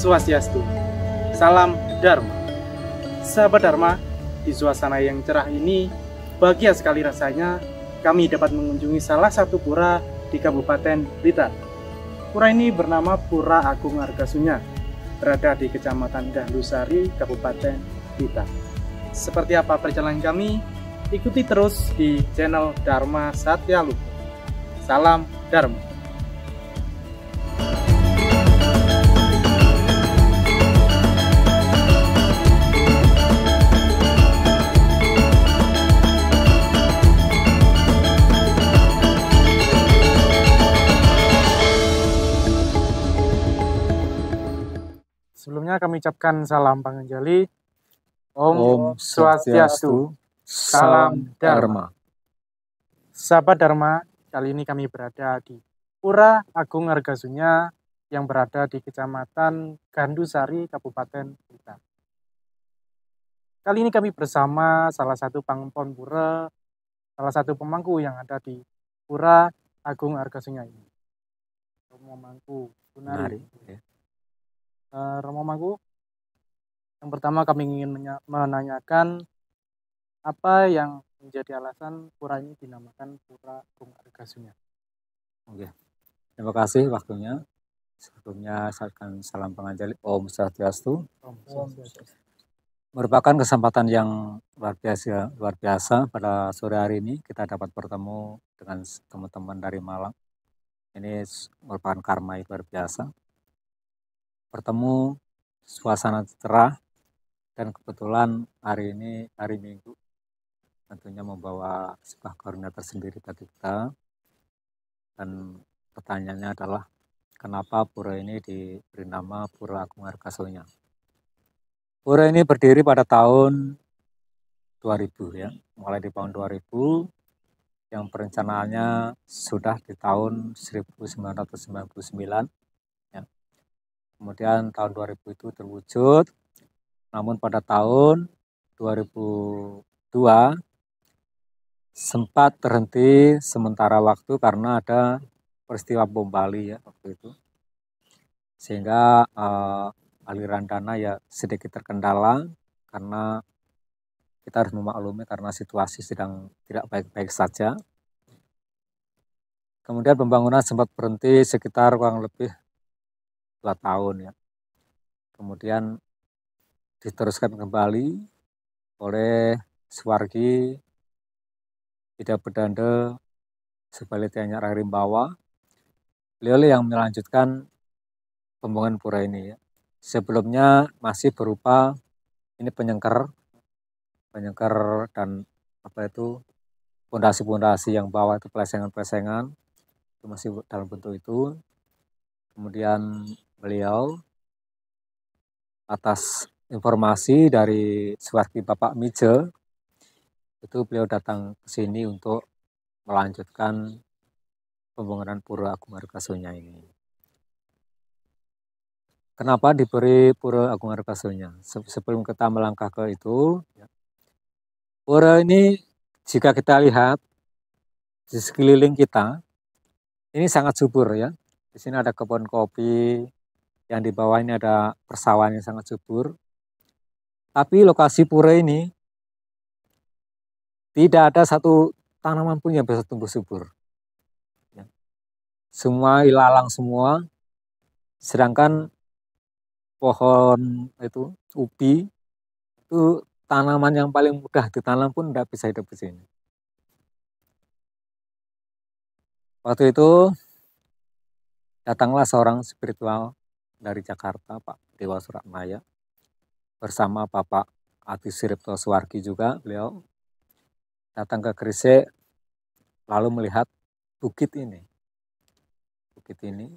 Swastiastu. Salam Dharma. Sahabat Dharma, di suasana yang cerah ini, bahagia sekali rasanya kami dapat mengunjungi salah satu pura di Kabupaten Blitar. Pura ini bernama Pura Agung Argasunya, berada di Kecamatan Gandusari, Kabupaten Blitar. Seperti apa perjalanan kami? Ikuti terus di channel Dharma Satyalu. Salam Dharma. Sebelumnya kami ucapkan salam panganjali. Om Swastiastu. Salam Dharma. Sahabat Dharma, kali ini kami berada di Pura Agung Argasunya yang berada di Kecamatan Gandusari, Kabupaten Blitar. Kali ini kami bersama salah satu pangempon pura, salah satu pemangku yang ada di Pura Agung Argasunya ini. Romo Mangku Gunari. Romo Mangku, yang pertama kami ingin menanyakan apa yang menjadi alasan pura ini dinamakan Pura Agung Argasunya. Oke, terima kasih waktunya. Sebelumnya saya akan salam panganjali Om Swastiastu. Merupakan kesempatan yang luar biasa pada sore hari ini kita dapat bertemu dengan teman-teman dari Malang. Ini merupakan karma yang luar biasa. Bertemu suasana cerah dan kebetulan hari ini hari Minggu tentunya membawa sebuah karunia tersendiri bagi kita. Dan pertanyaannya adalah kenapa pura ini diberi nama Pura Agung Argasunya. Pura ini berdiri pada tahun 2000 ya, mulai di tahun 2000 yang perencanaannya sudah di tahun 1999 ya. Kemudian tahun 2000 itu terwujud, namun pada tahun 2002 sempat terhenti sementara waktu karena ada peristiwa bom Bali ya waktu itu. Sehingga aliran dana ya sedikit terkendala karena kita harus memaklumi karena situasi sedang tidak baik-baik saja. Kemudian pembangunan sempat berhenti sekitar kurang lebih 2 tahun ya. Kemudian diteruskan kembali oleh Suwargi Ida Bedande Sebalitianya Rimbawa. Beliau yang melanjutkan pembangunan pura ini ya. Sebelumnya masih berupa ini penyengker dan pondasi-pondasi yang bawah itu pelesengan-pelesengan itu masih dalam bentuk itu. Kemudian beliau atas informasi dari Suwargi Bapak Mije itu beliau datang ke sini untuk melanjutkan pembangunan Pura Agung Argasunya ini. Kenapa diberi Pura Agung Argasunya? Sebelum kita melangkah ke itu, pura ini jika kita lihat di sekeliling kita, ini sangat subur ya. Di sini ada kebun kopi, yang di bawah ini ada persawahan yang sangat subur. Tapi lokasi pura ini tidak ada satu tanaman pun yang bisa tumbuh subur. Semua ilalang semua, sedangkan pohon itu ubi itu tanaman yang paling mudah ditanam pun tidak bisa hidup di sini. Waktu itu datanglah seorang spiritual dari Jakarta, Pak Dewa Suratmaya, bersama Bapak Adi Siripto Suwargi juga, beliau datang ke Gresik lalu melihat bukit ini. Bukit ini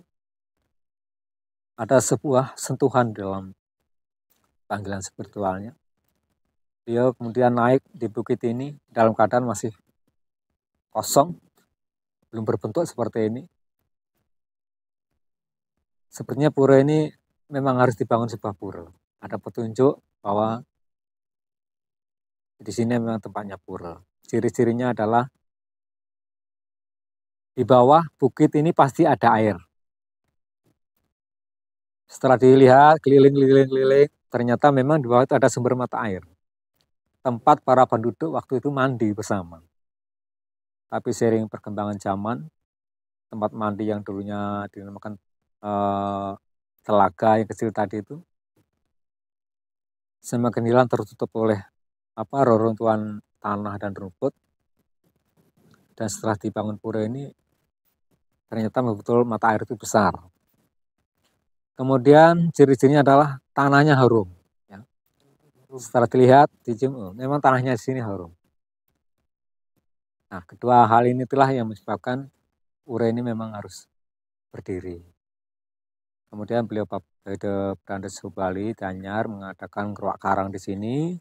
ada sebuah sentuhan dalam panggilan spiritualnya. Beliau kemudian naik di bukit ini dalam keadaan masih kosong, belum berbentuk seperti ini. Sepertinya pura ini memang harus dibangun sebuah pura. Ada petunjuk bahwa di sini memang tempatnya pura. Ciri-cirinya adalah di bawah bukit ini pasti ada air. Setelah dilihat keliling, ternyata memang di bawah itu ada sumber mata air. Tempat para penduduk waktu itu mandi bersama. Tapi seiring perkembangan zaman, tempat mandi yang dulunya dinamakan telaga yang kecil tadi itu semakin hilang, tertutup oleh reruntuhan tanah dan rumput. Dan setelah dibangun pura ini, ternyata betul mata air itu besar. Kemudian ciri-cirinya adalah tanahnya harum. Ya. Setelah dilihat, dicium, memang tanahnya di sini harum. Nah, kedua hal ini itulah yang menyebabkan pura ini memang harus berdiri. Kemudian beliau Brandes Subali Danyar mengadakan keruak karang di sini,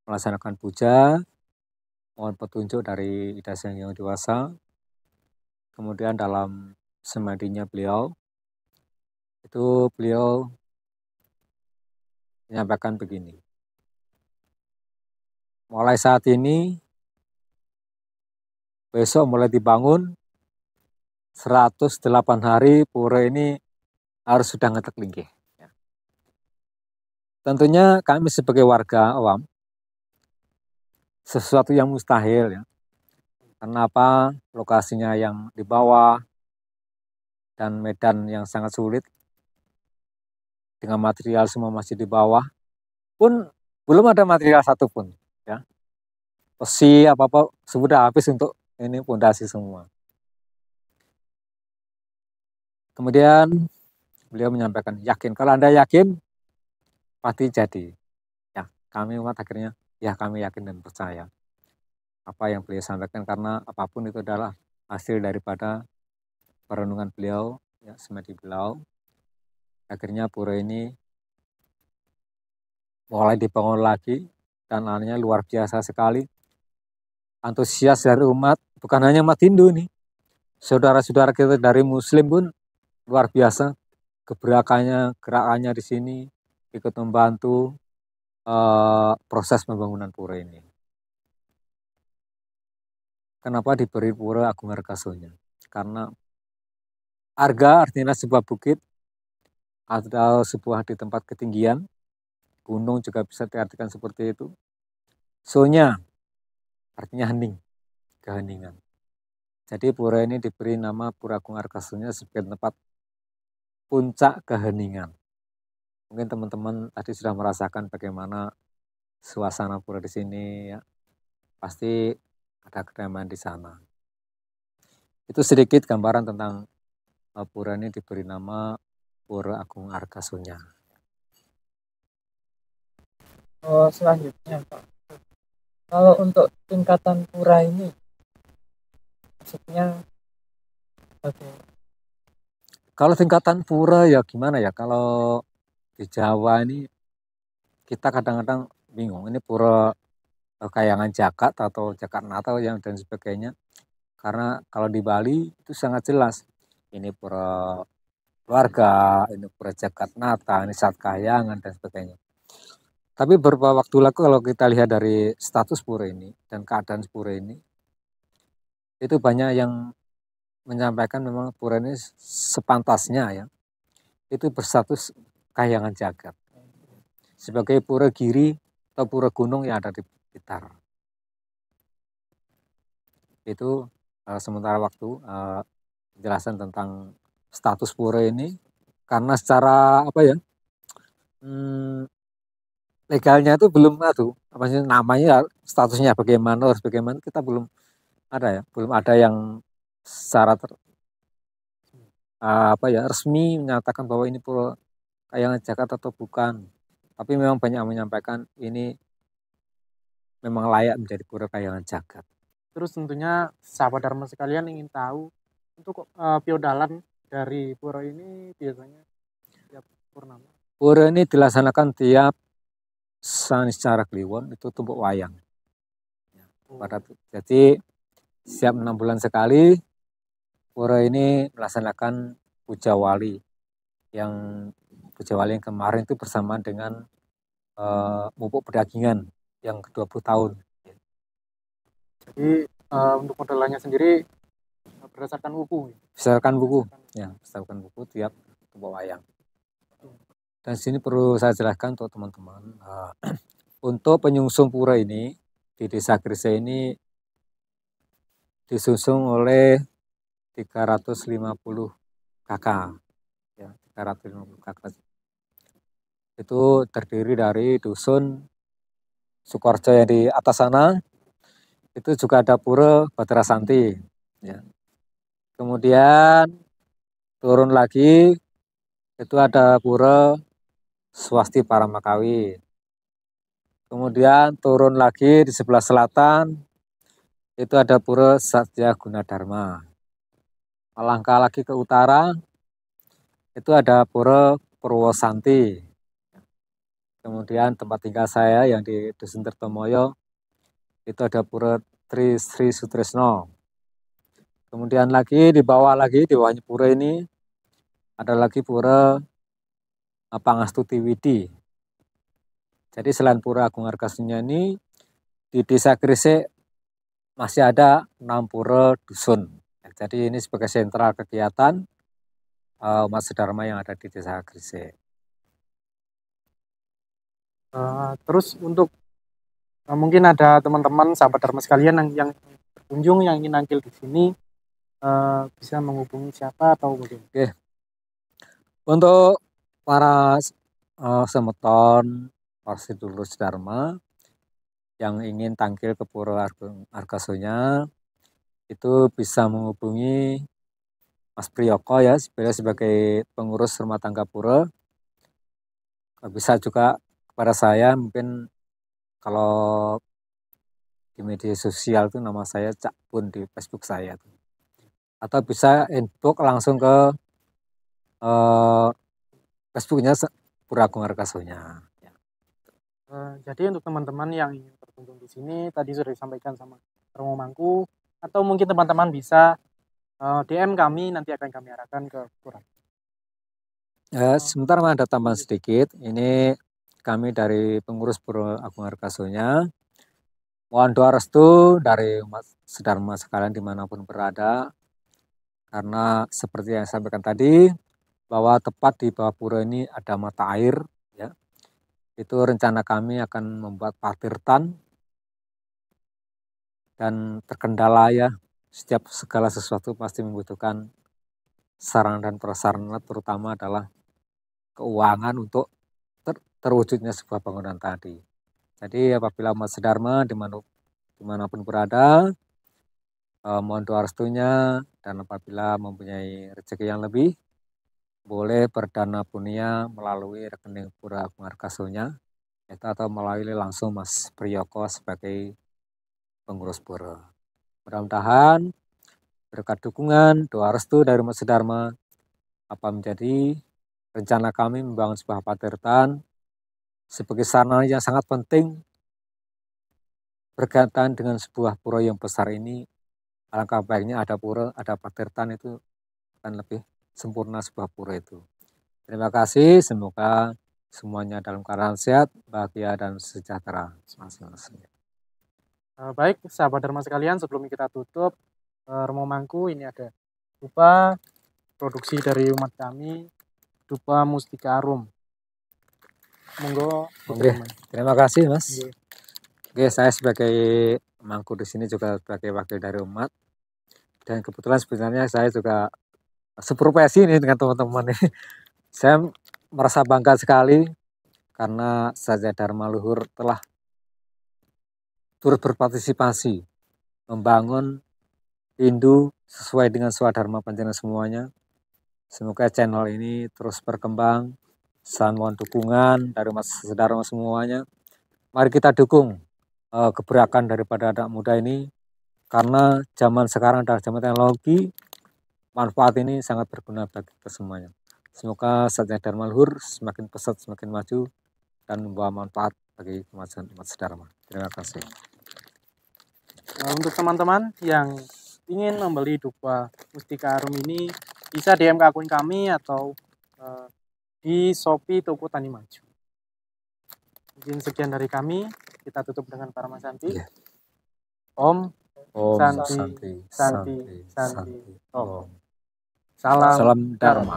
melaksanakan puja, mohon petunjuk dari Ida Sang Hyang Dewasa. Kemudian dalam semadinya beliau, itu beliau menyampaikan begini. Mulai saat ini, besok mulai dibangun, 108 hari pura ini harus sudah ngetek linggih. Tentunya kami sebagai warga awam, sesuatu yang mustahil ya. Kenapa lokasinya yang di bawah dan medan yang sangat sulit, dengan material semua masih di bawah, pun belum ada material satupun ya. Besi apa-apa sudah habis untuk ini pondasi semua. Kemudian beliau menyampaikan, yakin, kalau Anda yakin pasti jadi. Ya, kami umat akhirnya ya kami yakin dan percaya apa yang beliau sampaikan, karena apapun itu adalah hasil daripada perenungan beliau, ya, semedi beliau. Akhirnya pura ini mulai dibangun lagi dan anehnya luar biasa sekali. Antusias dari umat, bukan hanya umat Hindu nih, saudara-saudara kita dari Muslim pun luar biasa gerakannya di sini ikut membantu proses pembangunan pura ini. Kenapa diberi Pura Agung Argasonya? Karena Arga artinya sebuah bukit atau sebuah di tempat ketinggian. Gunung juga bisa diartikan seperti itu. Sonya artinya hening, keheningan. Jadi pura ini diberi nama Pura Agung Argasonya sebagai tempat puncak keheningan. Mungkin teman-teman tadi sudah merasakan bagaimana suasana pura di sini ya. Pasti ada kedamaian di sana. Itu sedikit gambaran tentang pura ini diberi nama Pura Agung Argasonya. Selanjutnya Pak, kalau untuk tingkatan pura ini maksudnya bagaimana? Kalau tingkatan pura ya gimana ya, kalau di Jawa ini kita kadang-kadang bingung, ini pura Kayangan Jagat atau Jakarta yang dan sebagainya. Karena kalau di Bali itu sangat jelas, ini pura keluarga, ini pura Jagatnata, ini Satkayangan dan sebagainya. Tapi beberapa waktu lalu kalau kita lihat dari status pura ini dan keadaan pura ini, itu banyak yang menyampaikan memang pura ini sepantasnya ya, itu berstatus Kayangan Jagat sebagai pura giri atau pura gunung yang ada di Blitar. Itu sementara waktu penjelasan tentang status pura ini, karena secara legalnya itu belum namanya statusnya bagaimana, harus bagaimana, kita belum ada yang secara resmi menyatakan bahwa ini pura Kayangan Jagat atau bukan. Tapi memang banyak yang menyampaikan ini memang layak menjadi pura Kayangan Jagat. Terus tentunya sahabat Dharma sekalian ingin tahu untuk piodalan dari pura ini biasanya tiap purnama. Pura ini dilaksanakan tiap secara Kliwon, itu tumpuk wayang. Jadi setiap 6 bulan sekali pura ini melaksanakan puja wali. Yang puja wali yang kemarin itu bersamaan dengan mupuk pedagingan yang ke-20 tahun. Jadi untuk modelannya sendiri berdasarkan buku. Berdasarkan buku, ya, berdasarkan buku tiap tumpuk wayang. Dan sini perlu saya jelaskan untuk teman-teman, untuk penyungsung pura ini di Desa Grise ini disusun oleh 350 kakak, ya 350 kakak. Itu terdiri dari dusun Sukoharjo yang di atas sana, itu juga ada pura Badara Santi, ya. Kemudian turun lagi itu ada pura Swasti Paramakawi. Kemudian turun lagi di sebelah selatan itu ada pura Satya Gunadharma. Melangkah lagi ke utara itu ada pura Purwosanti. Kemudian tempat tinggal saya yang di Dusun Tirtomoyo itu ada pura Tri Sri Sutresno. Kemudian lagi di bawahnya pura ini ada lagi pura Pangastuti Widi. Jadi selain pura Agung Hargasunya ini di Desa Grise masih ada 6 pura dusun. Jadi ini sebagai sentral kegiatan umat Sedharma yang ada di Desa Grise. Terus untuk mungkin ada teman-teman sahabat Dharma sekalian yang berkunjung yang ingin nangkil di sini, bisa menghubungi siapa atau bagaimana? Oke. Untuk para semeton, para sedulur Dharma yang ingin tangkil ke Pura Agung Hargasunya itu bisa menghubungi Mas Priyoko ya, sebagai pengurus rumah tangga pura. Bisa juga kepada saya, mungkin kalau di media sosial itu nama saya Cak Pun di Facebook saya. Atau bisa inbox langsung ke Facebooknya Pura Agung Hargasunya. Jadi untuk teman-teman yang ingin berkunjung di sini tadi sudah disampaikan sama Romo Mangku, atau mungkin teman-teman bisa DM kami, nanti akan kami arahkan ke pura. Sebentar ada tambahan sedikit. Ini kami dari pengurus Pura Agung Hargasunya mohon doa restu dari umat Sedharma sekalian dimanapun berada, karena seperti yang saya sampaikan tadi bahwa tepat di bawah pura ini ada mata air, ya. Itu rencana kami akan membuat patirtan dan terkendala ya, setiap segala sesuatu pasti membutuhkan sarana dan prasarana, terutama adalah keuangan untuk terwujudnya sebuah bangunan tadi. Jadi apabila umat Sedharma dimanapun berada, mohon doa restunya, dan apabila mempunyai rezeki yang lebih, boleh berdana punia melalui rekening Pura Agung Hargasunya, atau melalui langsung Mas Priyoko sebagai pengurus pura. Mudah-mudahan berkat dukungan, doa restu dari umat Sedharma, apa menjadi rencana kami membangun sebuah patirtan sebagai sarana yang sangat penting berkaitan dengan sebuah pura yang besar ini. Alangkah baiknya ada pura, ada patirtan, itu akan lebih sempurna sebuah pura itu. Terima kasih, semoga semuanya dalam keadaan sehat, bahagia, dan sejahtera masing-masing. Baik, sahabat Dharma sekalian, sebelum kita tutup, Romo Mangku ini ada dupa produksi dari umat kami, dupa Mustika Arum. Monggo. Oke, terima kasih Mas. Oke, saya sebagai Mangku di sini juga sebagai wakil dari umat, dan kebetulan sebenarnya saya juga seprofesi ini dengan teman-teman ini. Saya merasa bangga sekali karena Satya Dharma Luhur telah turut berpartisipasi membangun Hindu sesuai dengan swadharma panjenengan semuanya. Semoga channel ini terus berkembang. Saya mohon dukungan dari umat Sedharma semuanya. Mari kita dukung gebrakan daripada anak muda ini, karena zaman sekarang adalah zaman teknologi. Manfaat ini sangat berguna bagi kita semuanya. Semoga Satya Dharma Luhur semakin pesat, semakin maju, dan membawa manfaat bagi kemajuan umat Sedharma. Terima kasih. Untuk teman-teman yang ingin membeli dupa Mustika Arum ini, bisa DM ke akun kami atau di Shopee Toko Tani Maju. Mungkin sekian dari kami, kita tutup dengan Paramasanti. Yeah. Om Santi. Om. Salam Dharma.